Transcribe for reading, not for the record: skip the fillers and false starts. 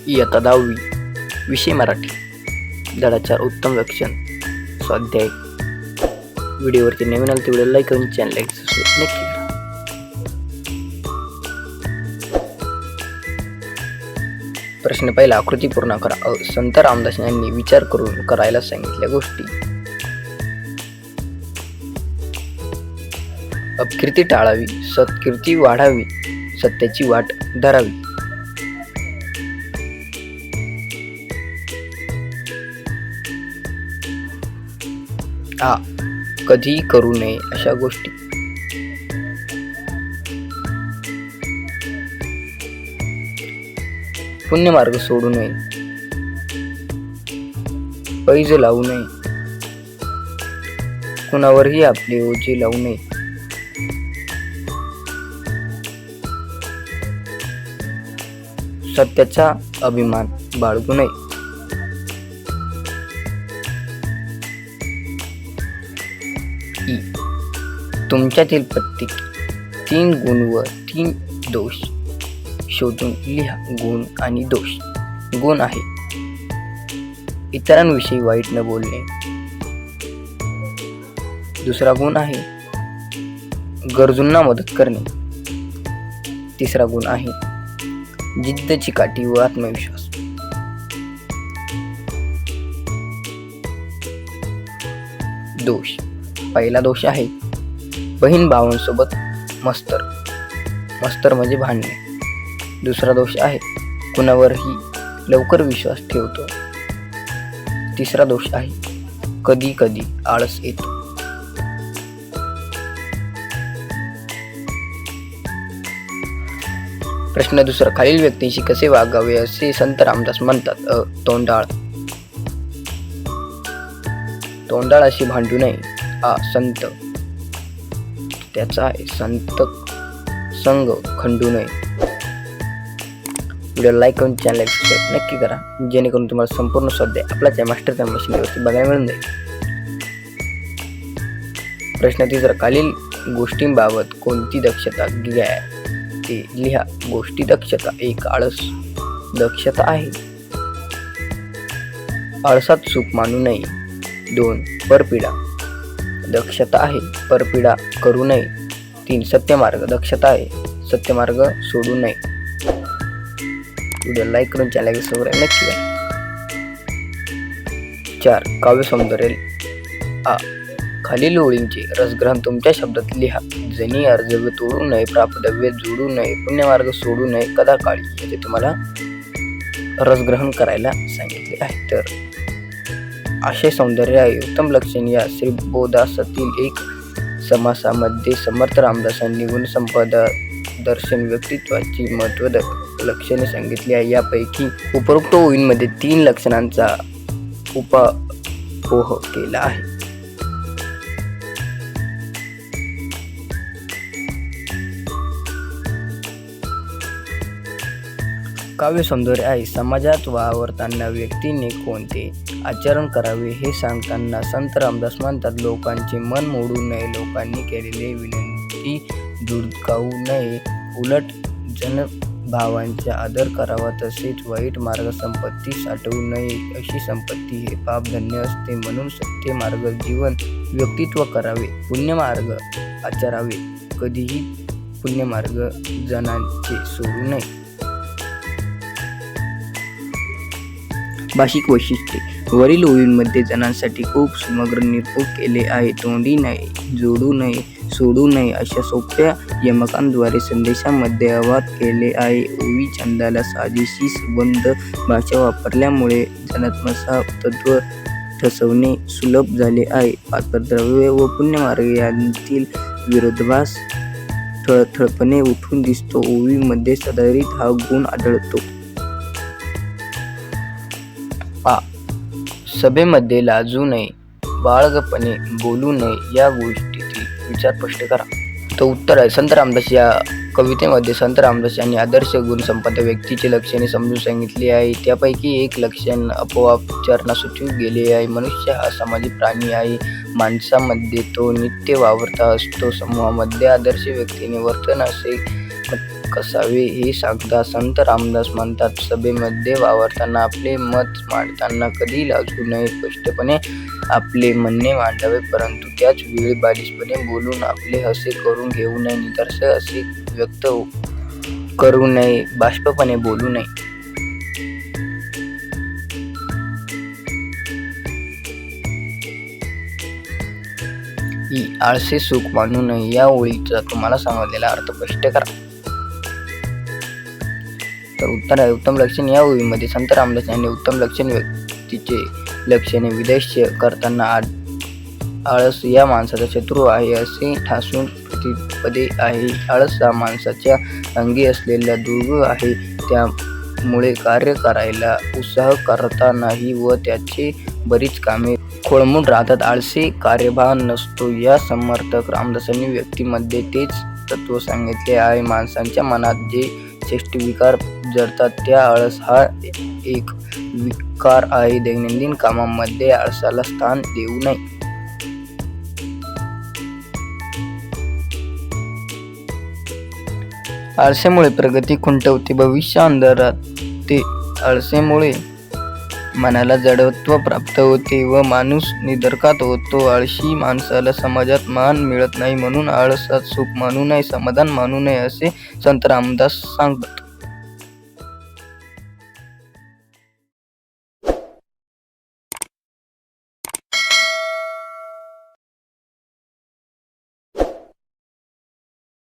इयत्ता 10वी, विषय मराठी, धडा 4, उत्तम लक्षण, स्वाध्याय. व्हिडिओवरती नवीन आले तर व्हिडिओ लाईक करून चॅनल सबस्क्राईब नक्की करा. प्रश्न पहिला, आकृती पूर्ण करा. संत रामदास यांनी विचार करून करायला सांगितल्या गोष्टी. अपकीर्ती टाळावी, सत्कीर्ती वाढावी, सत्याची वाट धरावी. आ, कधीही करू नये अशा गोष्टी. पुण्यमार्ग सोडू नये, पैज लावू नये, कुणावरही आपले ओझे लावू नये. सत्याचा अभिमान बाळगू नये. ई, तुमच्यातील प्रत्येक 3 गुण व 3 दोष शोधून लिहा. गुण आणि दोष. गुण आहे इतरांविषयी वाईट न बोलणे. दुसरा गुण आहे गरजूंना मदत करणे. तिसरा गुण आहे जिद्द, चिकाटी व आत्मविश्वास. दोष. पहिला दोष आहे बहीण भावांसोबत मस्तर. मस्तर म्हणजे भांडणे. दुसरा दोष आहे कुणावरही लवकर विश्वास ठेवतो. तिसरा दोष आहे कधी कधी आळस येतो. प्रश्न दुसरा, खालील व्यक्तींशी कसे वागावे असे संत रामदास म्हणतात. तोंडाळ. तोंडाळाशी भांडू नये. आ, संत. त्याचा आहे संत संग खंडू नये. व्हिडिओ लाईक करून चॅनल सबस्क्राईब नक्की करा, जेणेकरून तुम्हाला संपूर्ण स्वाध्याय आपल्या मास्टरच्या मशीनवरती बघायला मिळून जाईल. प्रश्न तिसरा, खालील गोष्टींबाबत कोणती दक्षता घ्या ते लिहा. गोष्टी दक्षता. 1, आळस. दक्षता आहे आळसात सुख मानू नये. 2, परपीडा. दक्षता आहे परपीडा करू नये. 3, सत्यमार्ग. दक्षता आहे सत्यमार्ग सोडू नये. व्हिडिओ लाईक करून चॅनल सबस्क्राईब नक्की करा. 4, काव्य सौंदर्य. आ, खालील ओळींचे रसग्रहण तुमच्या शब्दात लिहा. जनी अर्ज तोडू नये, प्रापदव्य जोडू नये, पुण्यमार्ग सोडू नये, कदा काळी. याचे तुम्हाला रसग्रहण करायला सांगितले आहे. तर आशय सौंदर्य आहे उत्तम लक्षण या श्रीबोधासातील एक समासामध्ये समर्थ रामदासांनी गुणसंपदा दर्शन व्यक्तित्वाची महत्त्व लक्षणे सांगितली आहे. यापैकी उपरोक्त ओळींमध्ये 3 लक्षणांचा उपापोह केला आहे. काव्य सौंदर्य आहे समाजात वावरताना व्यक्तीने कोणते आचरण करावे हे सांगताना संत रामदास म्हणतात, लोकांचे मन मोडू नये, लोकांनी केलेले विनंती दुर्कावू नये, उलट जनभावांचा आदर करावा, तसेच वाईट मार्ग संपत्ती साठवू नये. अशी संपत्ती हे पाप धन्य असते. म्हणून सत्य मार्ग जीवन व्यक्तित्व करावे, पुण्यमार्ग आचरावे, कधीही पुण्यमार्ग जनांचे सोडू नये. भाषिक वैशिष्ट्ये. वरील ओळींमध्ये जणांसाठी खूप समग्र निरूपण केले आहे. तोंडी नये, जोडू नये, सोडू नये अशा सोप्या यमकांद्वारे संदेशामध्ये आवाहन केले आहे. ओळी छंदाला साजेशी संबंध भाषा वापरल्यामुळे जनात्मसात तत्व ठसवणे सुलभ झाले आहे. पात्रद्रव्य व पुण्यमार्ग यांतील विरोधाभास ठळकपणे उठून दिसतो. ओळीमध्ये सदरीत हा गुण आढळतो. आ, सभेमध्ये लाजू नये, बाळगपणे बोलू नये, या गोष्टीतील विचार स्पष्ट करा. तर उत्तर आहे संत रामदास या कवितेमध्ये संत रामदास यांनी आदर्श गुणसंपन्न व्यक्तीची लक्षणे समजून सांगितली आहे. त्यापैकी एक लक्षण आपोआप चरणासुटी गेले आहे. मनुष्य हा सामाजिक प्राणी आहे. माणसामध्ये तो नित्य वावरता असतो. समूहामध्ये आदर्श व्यक्तीने वर्तन असे असावे हे सांगता संत रामदास म्हणतात, सभेमध्ये वावरताना आपले मत मांडताना कधी लाजू नये. स्पष्टपणे आपले म्हणणे मांडावे, परंतु त्याच वेळी बालिशपणे बोलून आपले हसे करून घेऊ नये. निराश असे व्यक्त करू नये. बाष्पपणे बोलू नये. आळसे सुख मानू नये. या ओळीचा तुम्हाला समजलेला अर्थ स्पष्ट करा. तर उत्तर आहे उत्तम लक्षण. या ओळीमध्ये संत रामदास यांनी उत्तम लक्षण व्यक्तीचे लक्षणे विदेश करताना आळस या माणसाचा शत्रू आहे असे ठासून प्रतिपदे आहे. आळस हा माणसाच्या अंगी असलेला दुर्गुण आहे. त्यामुळे कार्य करायला उत्साह करता नाही व त्याचे बरीच कामे खोळंबून राहतात. आळशी कार्यभान नसतो. या समर्थक रामदासांनी व्यक्तीमध्ये तेच तत्व सांगितले आहे. माणसाच्या मनात जे श्रेष्ठ विकार जडतात त्या आळस हा एक विकार आहे. दैनंदिन कामामध्ये आळसाला स्थान देऊ नये. आळसेमुळे प्रगती खुंटवते, भविष्य अंधारते. आळसेमुळे मनाला जडत्व प्राप्त होते व माणूस निधर्कात होतो. आळशी माणसाला समाजात मान मिळत नाही. म्हणून आळसात सुख मानू नये, समाधान मानू नये असे संत रामदास सांगतात.